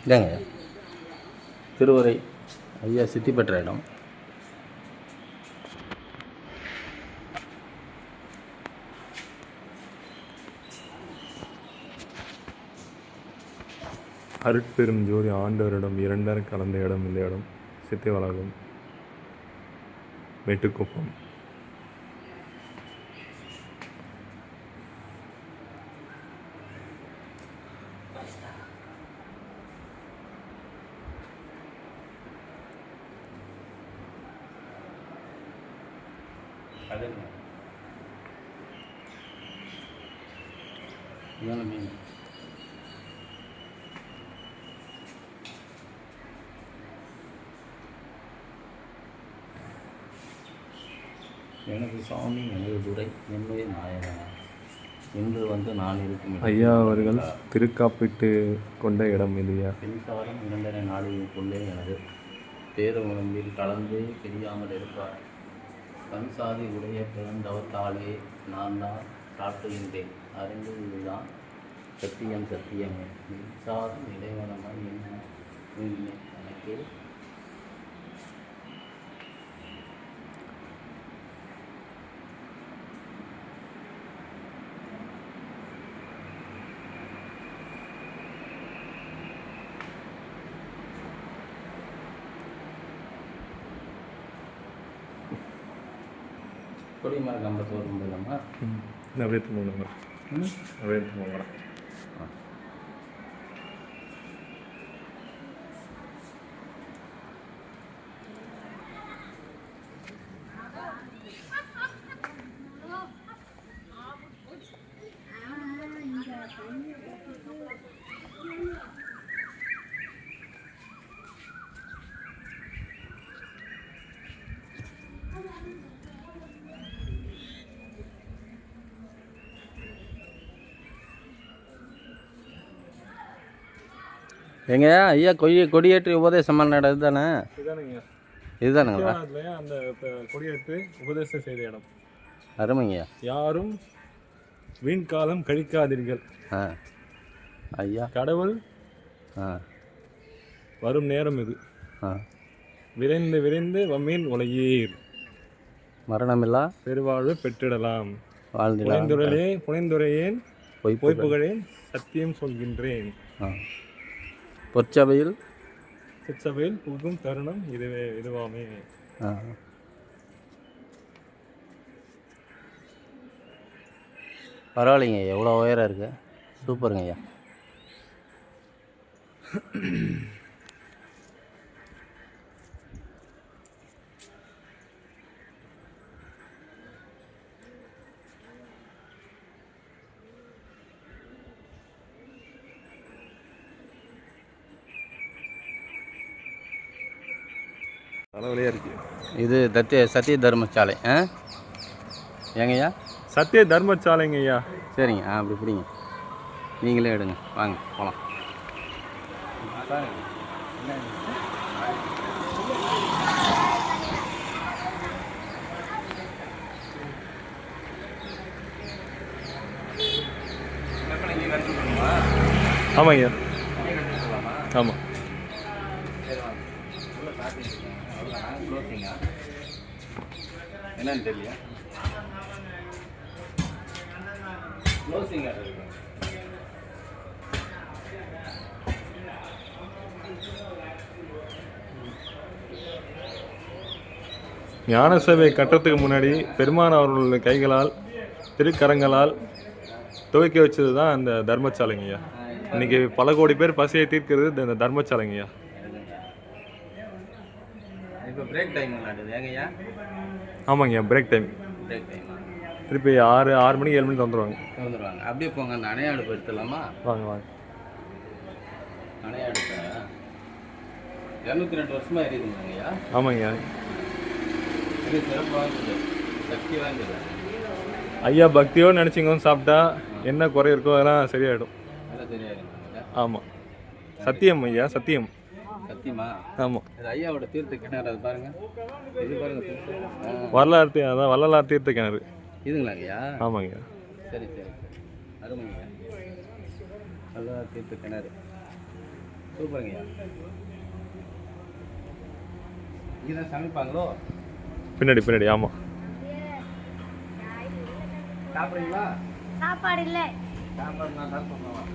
இதாங்க திருவரை ஐயா சித்தி பெற்ற இடம். அருட்பெரும் ஜோதி ஆண்டவரிடம் இரண்டரை கலந்த இடம் இந்த இடம். சித்தி வளாகம், மேட்டுக்குப்பம். மீன் எனது சாமி எனது துறை என்னுடைய நாயகனா இன்று நான் இருக்கும் ஐயா அவர்கள் திருக்காப்பிட்டு கொண்ட இடம் இல்லையா? மின்சாரம் 2.5 நாளிற்குள்ளே எனது பேருந்தில் கலந்து தெரியாமல் இருப்பார். கண் சாதி உடைய பிறந்தவத்தாலே நான் தான் சாப்பிடுகின்றேன். அறிந்ததுதான் சத்தியம் சத்தியமே. மின்சாரம் இறைவனமாய் என்ன எனக்கு கொடிமர கம்பத்து வரும் போதம்மா அப்படியே போகணுங்க. அப்படியே போகலாம். எங்க ஐயா கொடியேற்றி உபதேசம் பண்ண இடம் இதுதானே? இதுதானுங்களா? அந்த கொடியேற்றி உபதேசம் செய்த இடம். அருமைங்கய்யா. யாரும் வீண் காலம் கழிக்காதீர்கள். ஐயா கடவுள் வரும் நேரம் இது. விரைந்து விரைந்து வம்மீன் உலகீர் மரணமில்லா பெருவாழ்வு பெற்றிடலாம். புனைந்துரையேன் பொய் புகழேன் சத்தியம் சொல்கின்றேன். பொற்சபையில் புகும் தருணம் இதுவாமே. பரவாயில்லைங்க, எவ்வளோ உயரம் இருக்கு. சூப்பருங்க ஐயா. தலைவலியாக இருக்கு. இது சத்திய தர்மசாலை. ஏங்கய்யா? சத்திய தர்மசாலைங்க ஐயா. சரிங்க. அப்படி பிடிங்க, நீங்களே எடுங்க. வாங்க போகலாம். ஆமாம் ஐயா. ஆமாம். என்னன்னு தெரியல. ஞான சபை கட்டுறதுக்கு முன்னாடி பெருமான் அவர்களுடைய கைகளால் திருக்கரங்களால் துவைக்க வச்சது தான் அந்த தர்மசாலைங்கய்யா. இன்னைக்கு பல கோடி பேர் பசியை தீர்க்கிறது இந்த தர்மசாலைங்கய்யா. இப்போ பிரேக் டைம் ஏங்கய்யா? ஆமாங்கய்யா, பிரேக் டைம். திருப்பி 6 மணிக்கு 7 மணிக்கு வந்துடுவாங்க. அப்படியே போங்க. அந்த அணைய அடுப்பு எடுத்துடலாமா? வாங்க வாங்க. அணைய அடுப்பு 202 வருஷமாக எரியுதுங்கய்யா. ஆமாங்கய்யா. இது சிறப்பு வாங்குது, சக்தி வாங்குது. ஐயா பக்தியோடு நினச்சிங்கன்னு சாப்பிட்டா என்ன குறை இருக்கோ அதெல்லாம் சரியாயிடும். அதெல்லாம் சரியாயிடும். ஆமாம், சத்தியம் ஐயா, சத்தியம். சத்தியமா? ஆமாம். இது ஐயாவோட தீர்த்த கிணறு, அது பாருங்க. இது பாருங்க புதுசு. வரலாறு அதான் வள்ளலார் தீர்த்த கிணறு. இதுங்களாங்க ஐயா? ஆமாங்க. சரி சரி அருமைங்க. வள்ளலார் தீர்த்த கிணறு சூப்பருங்க ஐயா. இங்கே தான் சமைப்பாங்களோ? பின்னாடி ஆமாம். சாப்பிடுறீங்களா? சாப்பாடு இல்லை. சாப்பாடு நான் தான் பண்ணுவேன்.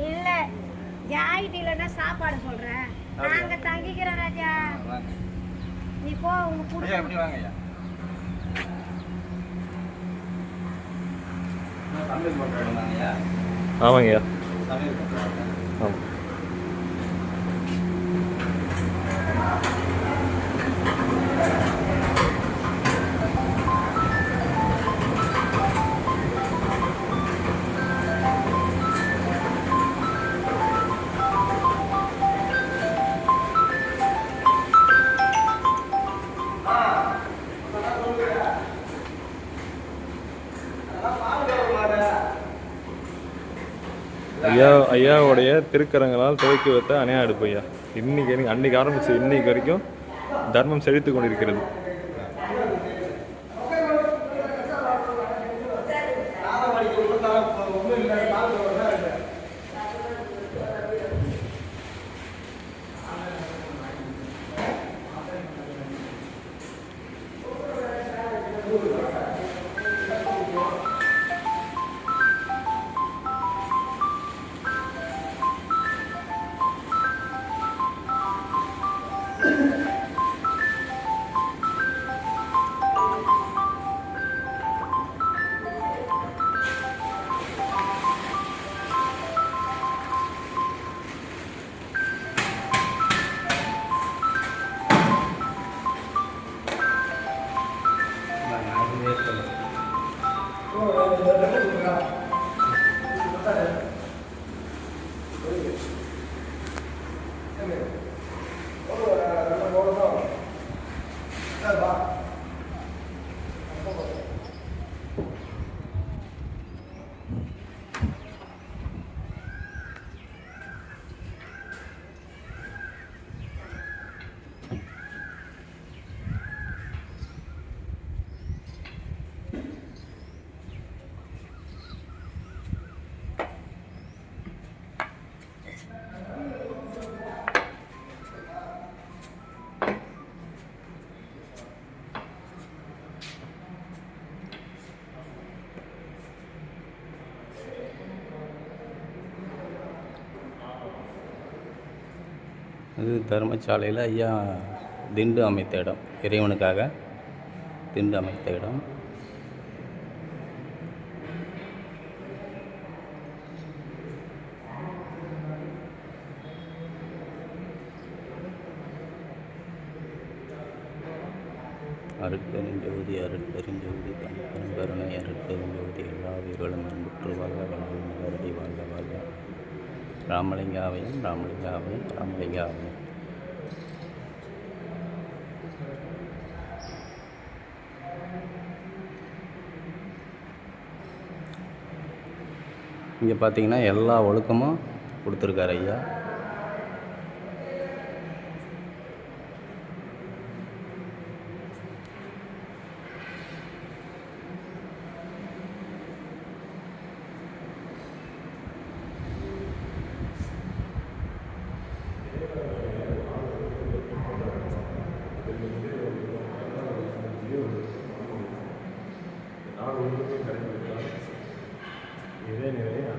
இல்லை, ஜாயிட்டு இல்லைன்னா சாப்பாடு சொல்கிறேன். நாங்கள் தங்கிக்கிறோம் ராஜா. வாங்க நீ போ, உங்க கூட. ஐயா எப்படி வாங்க ஐயா. சமையல் பண்ணுறாங்க ஐயா. ஆமாங்கய்யா. சமையல் பண்ணுறாங்க. ஆமாம். ஐயாவுடைய திருக்கரங்களால் துவக்கி வைத்த அணையா அடுப்பு ஐயா. அன்னைக்கு ஆரம்பிச்சு இன்னைக்கு வரைக்கும் தர்மம் செழித்து கொண்டிருக்கிறது. இது தர்மசாலையில் ஐயா திண்டு அமைத்த இடம், இறைவனுக்காக திண்டு அமைத்த இடம். அருட்பெருஞ்சோதி அருட்பெருஞ்சோதி தனிப்பெருங்கருணை அருட்பெருஞ்சோதி எல்லா உயிர்களும் அன்புற்று வாழ்க வாழ்க மலரடி வாழ்க வாழ்க. ராமலிங்காவையும் ராமலிங்காவையும் ராமலிங்காவையும். இங்கே பார்த்தீங்கன்னா எல்லா ஒழுக்கமும் கொடுத்துருக்காரு ஐயா. இதே நிலையை